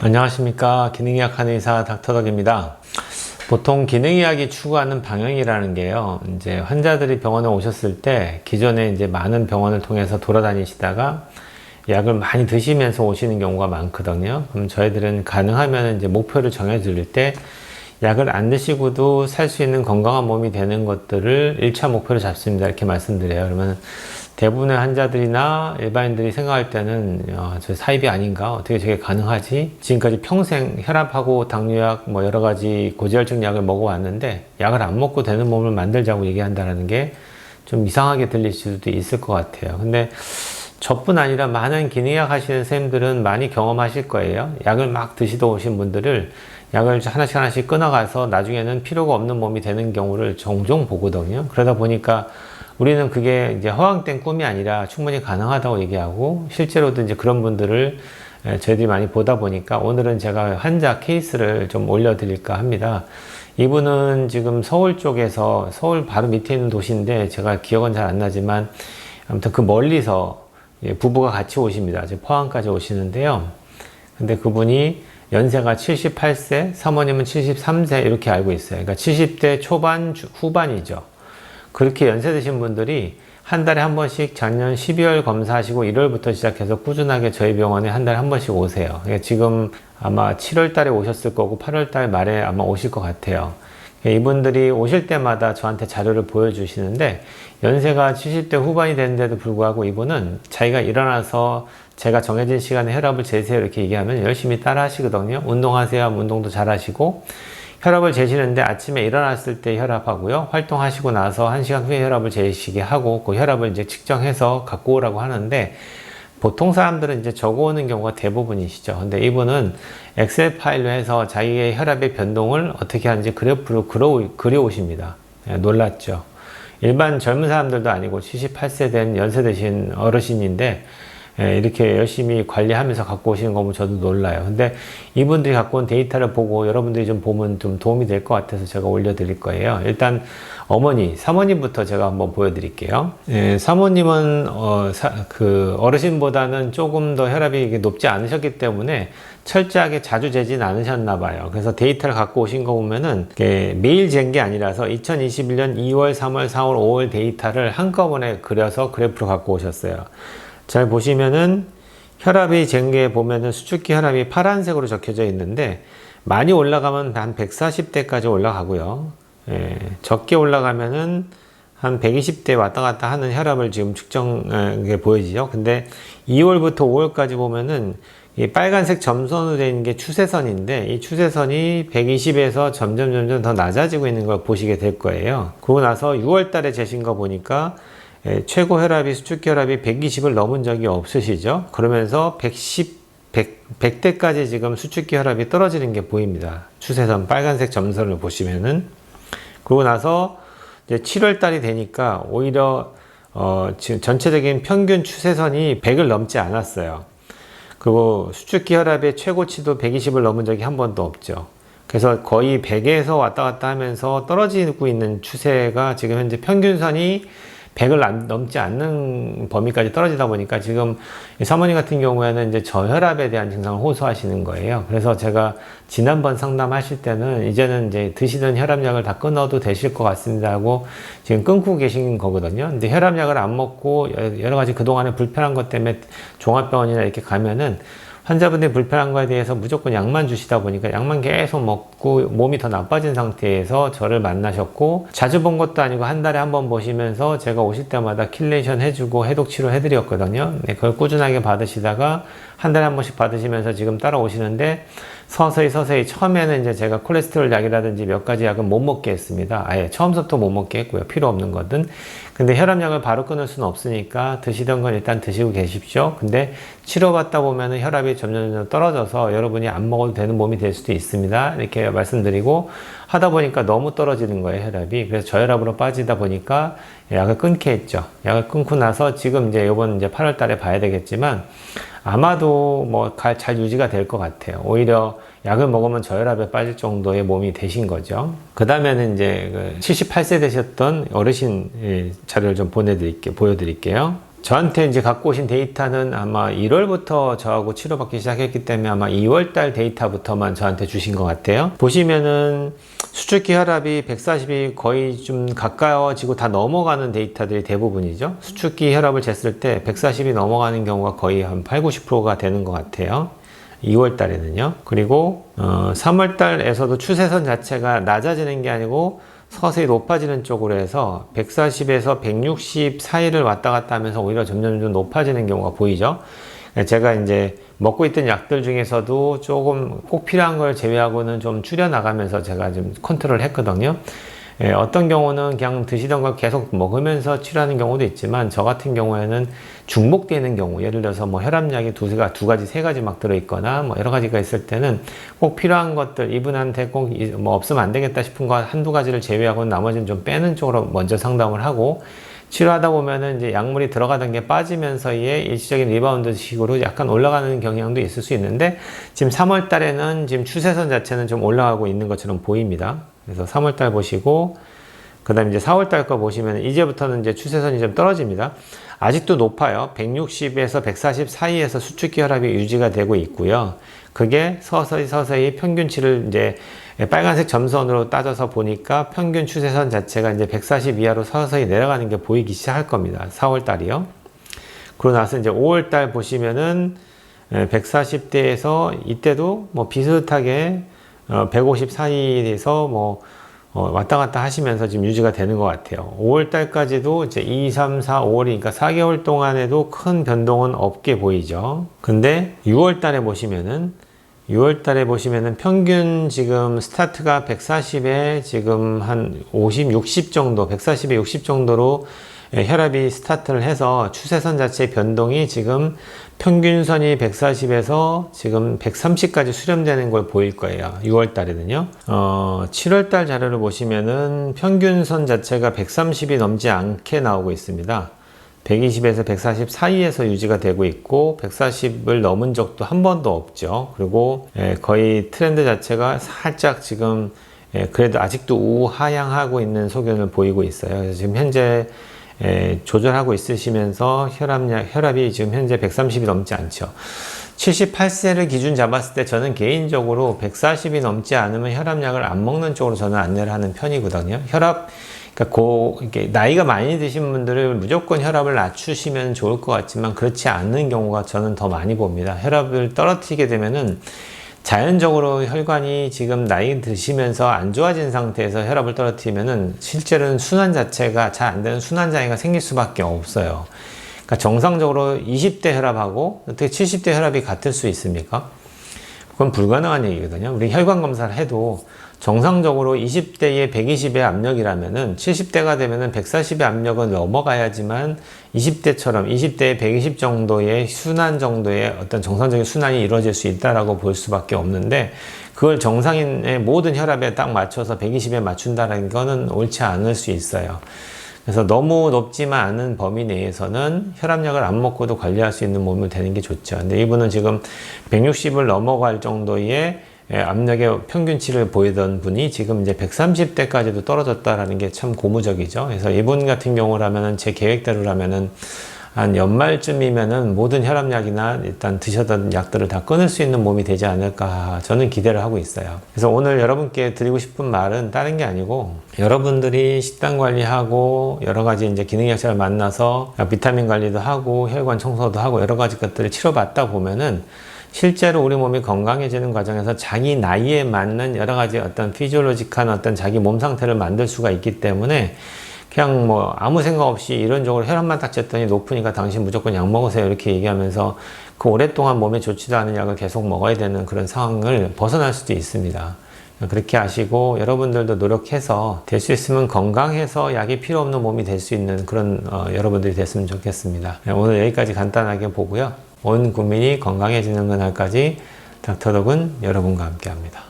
안녕하십니까. 기능의학 한의사 닥터덕입니다. 보통 기능의학이 추구하는 방향이라는 게요, 이제 환자들이 병원에 오셨을 때 기존에 이제 많은 병원을 통해서 돌아다니시다가 약을 많이 드시면서 오시는 경우가 많거든요. 그럼 저희들은 가능하면 이제 목표를 정해 드릴 때 약을 안 드시고도 살 수 있는 건강한 몸이 되는 것들을 1차 목표로 잡습니다. 이렇게 말씀드려요. 그러면 대부분의 환자들이나 일반인들이 생각할 때는 저 사입이 아닌가? 어떻게 저게 가능하지? 지금까지 평생 혈압하고 당뇨약 뭐 여러 가지 고지혈증 약을 먹어왔는데 약을 안 먹고 되는 몸을 만들자고 얘기한다는 게 좀 이상하게 들릴 수도 있을 것 같아요. 근데 저뿐 아니라 많은 기능의학 하시는 선생님들은 많이 경험하실 거예요. 약을 막 드시다 오신 분들을 약을 하나씩 끊어가서 나중에는 필요가 없는 몸이 되는 경우를 종종 보거든요. 그러다 보니까 우리는 그게 이제 허황된 꿈이 아니라 충분히 가능하다고 얘기하고, 실제로도 이제 그런 분들을 저희들이 많이 보다 보니까 오늘은 제가 환자 케이스를 좀 올려드릴까 합니다. 이분은 지금 서울 쪽에서, 서울 바로 밑에 있는 도시인데 제가 기억은 잘 안 나지만 아무튼 그 멀리서 부부가 같이 오십니다. 포항까지 오시는데요. 근데 그분이 연세가 78세, 사모님은 73세 이렇게 알고 있어요. 그러니까 70대 초반, 후반이죠. 그렇게 연세 드신 분들이 한 달에 한 번씩 작년 12월 검사하시고 1월부터 시작해서 꾸준하게 저희 병원에 한 달에 한 번씩 오세요. 그러니까 지금 아마 7월 달에 오셨을 거고 8월 달 말에 아마 오실 것 같아요. 이분들이 오실 때마다 저한테 자료를 보여주시는데 연세가 70대 후반이 됐는데도 불구하고 이분은 자기가 일어나서 제가 정해진 시간에 혈압을 재세요 이렇게 얘기하면 열심히 따라 하시거든요. 운동하세요 하면 운동도 잘 하시고, 혈압을 재시는데 아침에 일어났을 때 혈압하고요, 활동하시고 나서 1시간 후에 혈압을 재시게 하고 그 혈압을 이제 측정해서 갖고 오라고 하는데, 보통 사람들은 이제 적어오는 경우가 대부분이시죠. 근데 이분은 엑셀 파일로 해서 자기의 혈압의 변동을 어떻게 하는지 그래프로 그려오십니다. 놀랐죠. 일반 젊은 사람들도 아니고 78세 된 연세 드신 어르신인데 이렇게 열심히 관리하면서 갖고 오시는 거 보면 저도 놀라요. 근데 이분들이 갖고 온 데이터를 보고 여러분들이 좀 보면 좀 도움이 될 것 같아서 제가 올려드릴 거예요. 일단 사모님부터 제가 한번 보여드릴게요. 사모님은 어르신보다는 조금 더 혈압이 높지 않으셨기 때문에 철저하게 자주 재진 않으셨나 봐요. 그래서 데이터를 갖고 오신 거 보면은 매일 잰 게 아니라서 2021년 2월, 3월, 4월, 5월 데이터를 한꺼번에 그려서 그래프로 갖고 오셨어요. 잘 보시면은 혈압이 잰 게 보면은 수축기 혈압이 파란색으로 적혀져 있는데 많이 올라가면 한 140대까지 올라가고요. 적게 올라가면은 한 120대 왔다 갔다 하는 혈압을 지금 측정게 보여지죠. 근데 2월부터 5월까지 보면은 이 빨간색 점선으로 되어 있는 게 추세선인데 이 추세선이 120에서 점점 더 낮아지고 있는 걸 보시게 될 거예요. 그러고 나서 6월 달에 재신 거 보니까 최고 혈압이, 수축기 혈압이 120을 넘은 적이 없으시죠. 그러면서 100대까지 지금 수축기 혈압이 떨어지는 게 보입니다. 추세선 빨간색 점선을 보시면은. 그러고 나서 이제 7월 달이 되니까 오히려 지금 전체적인 평균 추세선이 100을 넘지 않았어요. 그리고 수축기 혈압의 최고치도 120을 넘은 적이 한 번도 없죠. 그래서 거의 100에서 왔다 갔다 하면서 떨어지고 있는 추세가 지금 현재 평균선이 100을 넘지 않는 범위까지 떨어지다 보니까 지금 사모님 같은 경우에는 이제 저혈압에 대한 증상을 호소하시는 거예요. 그래서 제가 지난번 상담하실 때는 이제는 이제 드시던 혈압약을 다 끊어도 되실 것 같습니다 하고 지금 끊고 계신 거거든요. 근데 혈압약을 안 먹고 여러 가지 그동안에 불편한 것 때문에 종합병원이나 이렇게 가면은 환자분들이 불편한 거에 대해서 무조건 약만 주시다 보니까 약만 계속 먹고 몸이 더 나빠진 상태에서 저를 만나셨고, 자주 본 것도 아니고 한 달에 한 번 보시면서 제가 오실 때마다 킬레이션 해주고 해독 치료 해드렸거든요. 그걸 꾸준하게 받으시다가 한 달에 한 번씩 받으시면서 지금 따라오시는데 서서히 처음에는 이제 제가 콜레스테롤 약이라든지 몇 가지 약은 못 먹게 했습니다. 아예 처음부터 못 먹게 했고요. 필요 없는 거든. 근데 혈압약을 바로 끊을 수는 없으니까 드시던 건 일단 드시고 계십시오. 근데 치료받다 보면은 혈압이 점점 떨어져서 여러분이 안 먹어도 되는 몸이 될 수도 있습니다. 이렇게 말씀드리고 하다 보니까 너무 떨어지는 거예요, 혈압이. 그래서 저혈압으로 빠지다 보니까 약을 끊게 했죠. 약을 끊고 나서 지금 이제 이번 이제 8월 달에 봐야 되겠지만 아마도 뭐 잘 유지가 될 것 같아요. 오히려 약을 먹으면 저혈압에 빠질 정도의 몸이 되신 거죠. 그 다음에는 이제 78세 되셨던 어르신 자료를 좀 보여드릴게요. 저한테 이제 갖고 오신 데이터는 아마 1월부터 저하고 치료받기 시작했기 때문에 아마 2월달 데이터부터만 저한테 주신 것 같아요. 보시면은 수축기 혈압이 140이 거의 좀 가까워지고 다 넘어가는 데이터들이 대부분이죠. 수축기 혈압을 쟀을 때 140이 넘어가는 경우가 거의 한 8, 90%가 되는 것 같아요. 2월 달에는요. 그리고 3월 달에서도 추세선 자체가 낮아지는 게 아니고 서서히 높아지는 쪽으로 해서 140에서 160 사이를 왔다 갔다 하면서 오히려 점점 높아지는 경우가 보이죠. 제가 이제 먹고 있던 약들 중에서도 조금 꼭 필요한 걸 제외하고는 좀 줄여나가면서 제가 좀 컨트롤 했거든요. 어떤 경우는 그냥 드시던 걸 계속 먹으면서 치료하는 경우도 있지만 저 같은 경우에는 중복되는 경우, 예를 들어서 뭐 혈압약이 두 가지, 세 가지 막 들어있거나 뭐 여러 가지가 있을 때는 꼭 필요한 것들, 이분한테 꼭 뭐 없으면 안 되겠다 싶은 거 한두 가지를 제외하고 나머지는 좀 빼는 쪽으로 먼저 상담을 하고, 치료하다 보면은 이제 약물이 들어가던 게 빠지면서의 일시적인 리바운드 식으로 약간 올라가는 경향도 있을 수 있는데, 지금 3월 달에는 지금 추세선 자체는 좀 올라가고 있는 것처럼 보입니다. 그래서 3월 달 보시고, 그 다음에 이제 4월 달 거 보시면 이제부터는 이제 추세선이 좀 떨어집니다. 아직도 높아요. 160에서 140 사이에서 수축기 혈압이 유지가 되고 있고요. 그게 서서히 평균치를 이제 빨간색 점선으로 따져서 보니까 평균 추세선 자체가 이제 140 이하로 서서히 내려가는 게 보이기 시작할 겁니다. 4월 달이요. 그러고 나서 이제 5월 달 보시면은 140대에서 이때도 뭐 비슷하게 150 사이에서 뭐 왔다 갔다 하시면서 지금 유지가 되는 것 같아요. 5월 달까지도 이제 2, 3, 4, 5월이니까 4개월 동안에도 큰 변동은 없게 보이죠. 근데 6월 달에 보시면은 평균 지금 스타트가 140에 지금 한 50, 60 정도, 140에 60 정도로 혈압이 스타트를 해서 추세선 자체의 변동이 지금 평균선이 140에서 지금 130까지 수렴되는 걸 보일 거예요. 6월 달에는요. 7월 달 자료를 보시면은 평균선 자체가 130이 넘지 않게 나오고 있습니다. 120에서 140 사이에서 유지가 되고 있고 140을 넘은 적도 한 번도 없죠. 그리고 거의 트렌드 자체가 살짝 지금 그래도 아직도 우하향하고 있는 소견을 보이고 있어요. 그래서 지금 현재 조절하고 있으시면서 혈압이 지금 현재 130이 넘지 않죠. 78세를 기준 잡았을 때 저는 개인적으로 140이 넘지 않으면 혈압약을 안 먹는 쪽으로 저는 안내를 하는 편이거든요. 그러니까 이렇게 나이가 많이 드신 분들을 무조건 혈압을 낮추시면 좋을 것 같지만 그렇지 않는 경우가 저는 더 많이 봅니다. 혈압을 떨어뜨리게 되면은 자연적으로 혈관이 지금 나이 드시면서 안 좋아진 상태에서 혈압을 떨어뜨리면은 실제로는 순환 자체가 잘 안 되는 순환 장애가 생길 수밖에 없어요. 그러니까 정상적으로 20대 혈압하고 어떻게 70대 혈압이 같을 수 있습니까? 그건 불가능한 얘기거든요. 우리 혈관 검사를 해도 정상적으로 20대에 120의 압력이라면은 70대가 되면은 140의 압력은 넘어가야지만 20대에 120 정도의 순환 정도의 어떤 정상적인 순환이 이루어질 수 있다라고 볼 수밖에 없는데, 그걸 정상인의 모든 혈압에 딱 맞춰서 120에 맞춘다는 거는 옳지 않을 수 있어요. 그래서 너무 높지만 않은 범위 내에서는 혈압약을 안 먹고도 관리할 수 있는 몸을 되는 게 좋죠. 근데 이분은 지금 160을 넘어갈 정도의 압력의 평균치를 보이던 분이 지금 이제 130대까지도 떨어졌다라는 게 참 고무적이죠. 그래서 이분 같은 경우라면은 제 계획대로라면은 한 연말쯤이면은 모든 혈압약이나 일단 드셨던 약들을 다 끊을 수 있는 몸이 되지 않을까 저는 기대를 하고 있어요. 그래서 오늘 여러분께 드리고 싶은 말은 다른 게 아니고, 여러분들이 식단 관리하고 여러 가지 이제 기능약사를 만나서 비타민 관리도 하고 혈관 청소도 하고 여러 가지 것들을 치료받다 보면은 실제로 우리 몸이 건강해지는 과정에서 자기 나이에 맞는 여러 가지 어떤 피지올로직한 어떤 자기 몸 상태를 만들 수가 있기 때문에 그냥 뭐 아무 생각 없이 이런저런 혈압만 딱 쟀더니 높으니까 당신 무조건 약 먹으세요 이렇게 얘기하면서 그 오랫동안 몸에 좋지도 않은 약을 계속 먹어야 되는 그런 상황을 벗어날 수도 있습니다. 그렇게 아시고 여러분들도 노력해서 될 수 있으면 건강해서 약이 필요 없는 몸이 될 수 있는 그런 여러분들이 됐으면 좋겠습니다. 오늘 여기까지 간단하게 보고요. 온 국민이 건강해지는 그날까지 닥터덕은 여러분과 함께 합니다.